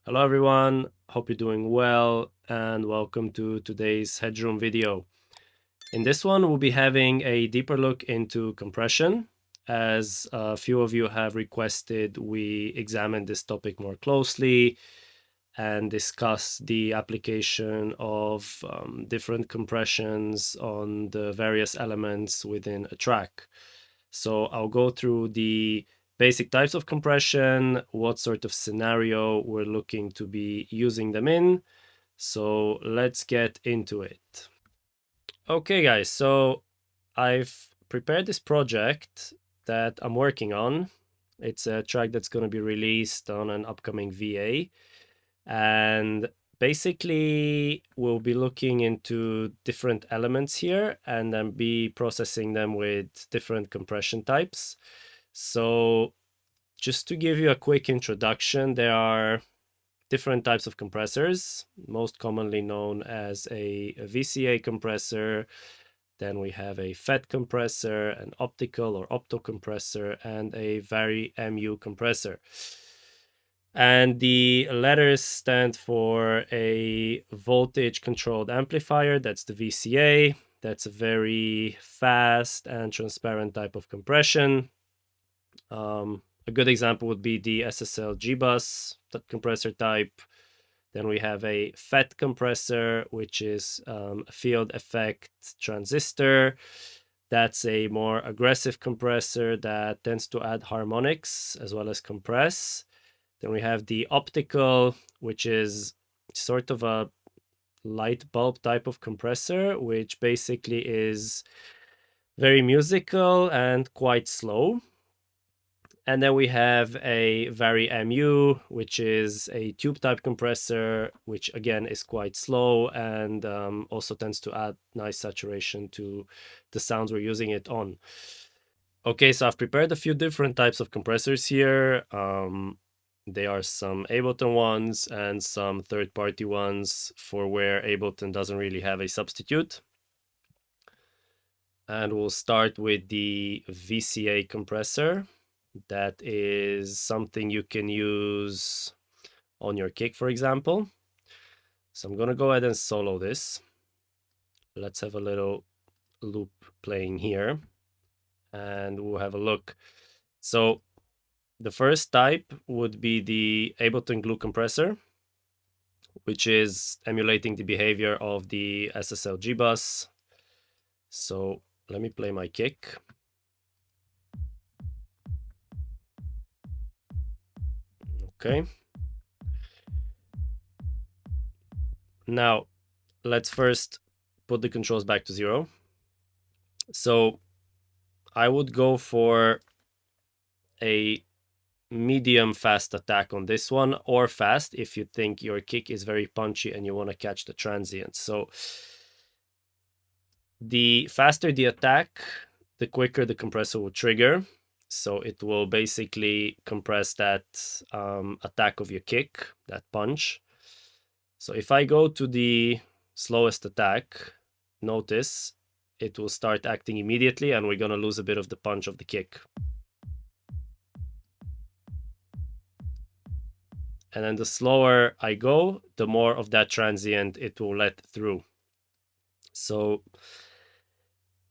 Hello everyone, hope you're doing well and welcome to today's Headroom video. In this one we'll be having a deeper look into compression. As a few of you have requested, we examine this topic more closely and discuss the application of different compressions on the various elements within a track. So I'll go through the basic types of compression, what sort of scenario we're looking to be using them in. So let's get into it. Okay, guys, so I've prepared this project that I'm working on. It's a track that's going to be released on an upcoming VA. And basically, we'll be looking into different elements here and then be processing them with different compression types. So just to give you a quick introduction, there are different types of compressors, most commonly known as a VCA compressor. Then we have a FET compressor, an optical or opto compressor, and a vari-mu compressor. And the letters stand for a voltage controlled amplifier. That's the VCA. That's a very fast and transparent type of compression. A good example would be the SSL G-bus compressor type. Then we have a FET compressor, which is a field effect transistor. That's a more aggressive compressor that tends to add harmonics as well as compress. Then we have the optical, which is sort of a light bulb type of compressor, which basically is very musical and quite slow. And then we have a vari-mu, which is a tube type compressor, which again is quite slow and also tends to add nice saturation to the sounds we're using it on. Okay, so I've prepared a few different types of compressors here. There are some Ableton ones and some third-party ones for where Ableton doesn't really have a substitute. And we'll start with the VCA compressor. That is something you can use on your kick, for example. So I'm going to go ahead and solo this. Let's have a little loop playing here and we'll have a look. So the first type would be the Ableton glue compressor, which is emulating the behavior of the SSL G-bus. So let me play my kick. Okay. Now, let's first put the controls back to 0. So I would go for a medium fast attack on this one, or fast if you think your kick is very punchy and you want to catch the transients. So the faster the attack, the quicker the compressor will trigger. So it will basically compress that attack of your kick, that punch. So if I go to the slowest attack, notice it will start acting immediately and we're going to lose a bit of the punch of the kick. And then the slower I go, the more of that transient it will let through. So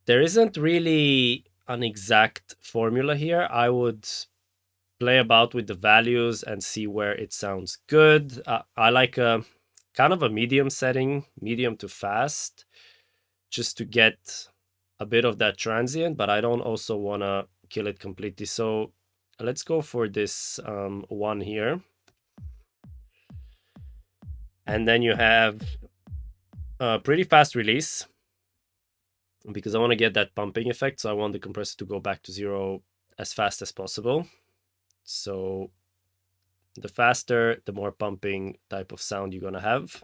there isn't really an exact formula here. I would play about with the values and see where it sounds good. I like a kind of a medium setting, medium to fast, just to get a bit of that transient, but I don't also want to kill it completely. So let's go for this one here. And then you have a pretty fast release because I want to get that pumping effect. So I want the compressor to go back to 0 as fast as possible. So the faster, the more pumping type of sound you're going to have.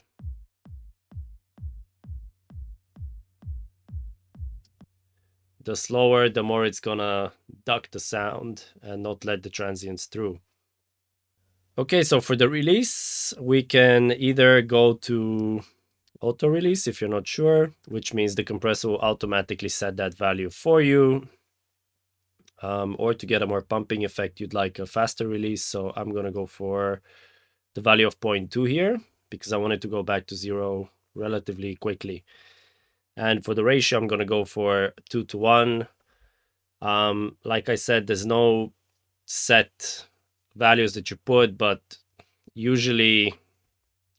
The slower, the more it's going to duck the sound and not let the transients through. Okay, so for the release, we can either go to auto release if you're not sure, which means the compressor will automatically set that value for you. Or to get a more pumping effect, you'd like a faster release. So I'm going to go for the value of 0.2 here because I wanted to go back to 0 relatively quickly. And for the ratio, I'm going to go for 2 to 1. Like I said, there's no set values that you put, but usually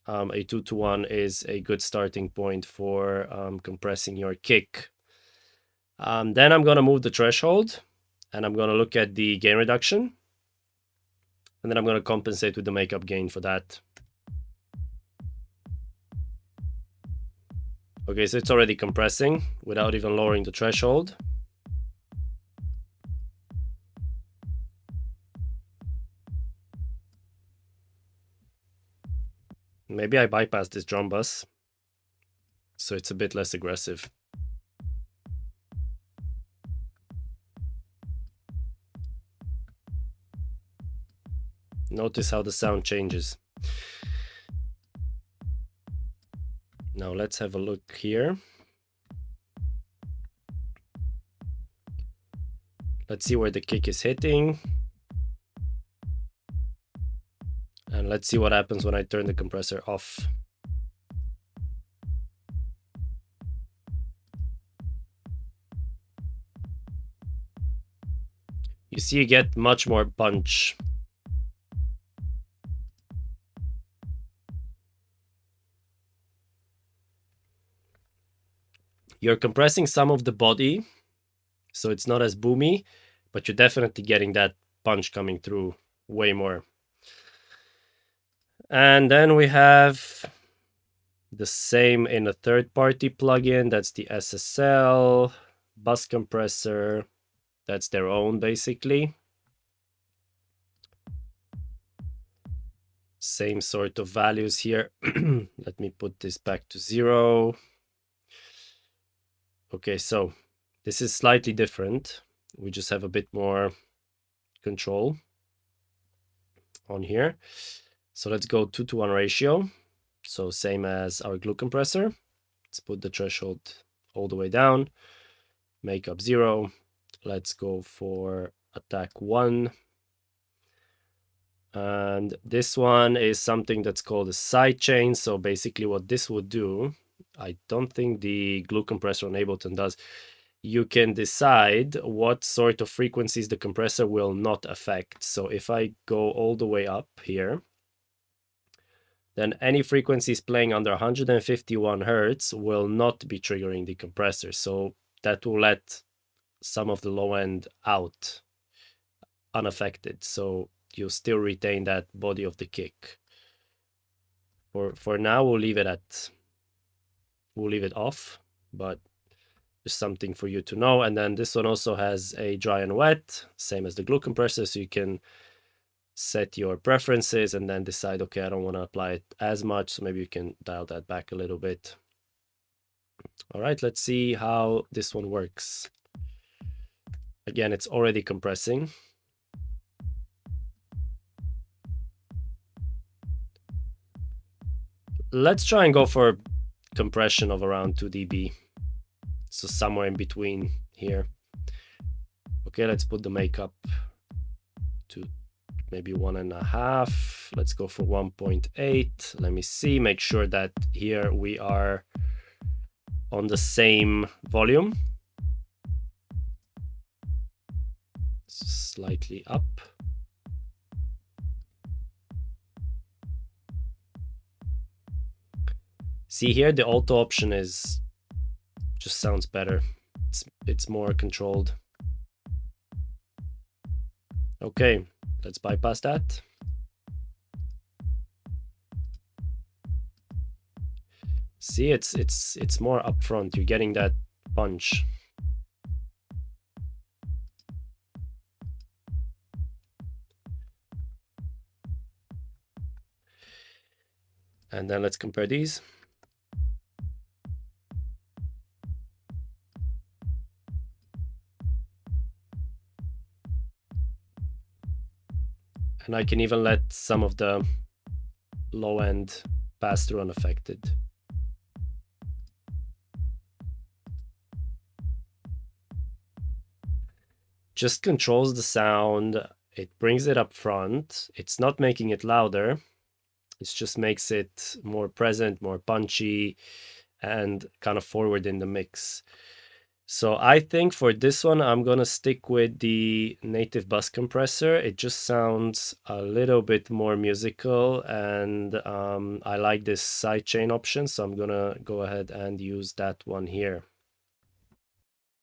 a 2 to 1 is a good starting point for compressing your kick. Then I'm going to move the threshold, and I'm going to look at the gain reduction, and then I'm going to compensate with the makeup gain for that. Okay, so it's already compressing without even lowering the threshold. Maybe I bypass this drum bus, so it's a bit less aggressive. Notice how the sound changes. Now let's have a look here. Let's see where the kick is hitting. And let's see what happens when I turn the compressor off. You see you get much more punch. You're compressing some of the body, so it's not as boomy, but you're definitely getting that punch coming through way more. And then we have the same in a third-party plugin. That's the SSL bus compressor. That's their own, basically. Same sort of values here. Let me put this back to 0. Okay, so this is slightly different. We just have a bit more control on here. So let's go 2 to 1 ratio. So same as our glue compressor. Let's put the threshold all the way down. Make up 0. Let's go for attack 1. And this one is something that's called a side chain. So basically what this would do, I don't think the glue compressor on Ableton does, you can decide what sort of frequencies the compressor will not affect. So if I go all the way up here, then any frequencies playing under 151 Hertz will not be triggering the compressor. So that will let some of the low end out unaffected. So you'll still retain that body of the kick. For now, we'll leave it off, but just something for you to know. And then this one also has a dry and wet, same as the glue compressor, so you can set your preferences and then decide, okay, I don't want to apply it as much, so maybe you can dial that back a little bit. All right, let's see how this one works. Again, it's already compressing. Let's try and go for compression of around 2 dB. So somewhere in between here. Okay, let's put the makeup to maybe 1.5. Let's go for 1.8. Let me see, make sure that here we are on the same volume. Slightly up. See here, the auto option is just sounds better. It's more controlled. Okay, let's bypass that. See, it's more upfront. You're getting that punch. And then let's compare these. And I can even let some of the low end pass through unaffected. Just controls the sound. It brings it up front. It's not making it louder. It just makes it more present, more punchy, and kind of forward in the mix. So I think for this one, I'm gonna stick with the native bus compressor. It just sounds a little bit more musical, and I like this sidechain option, so I'm gonna go ahead and use that one here.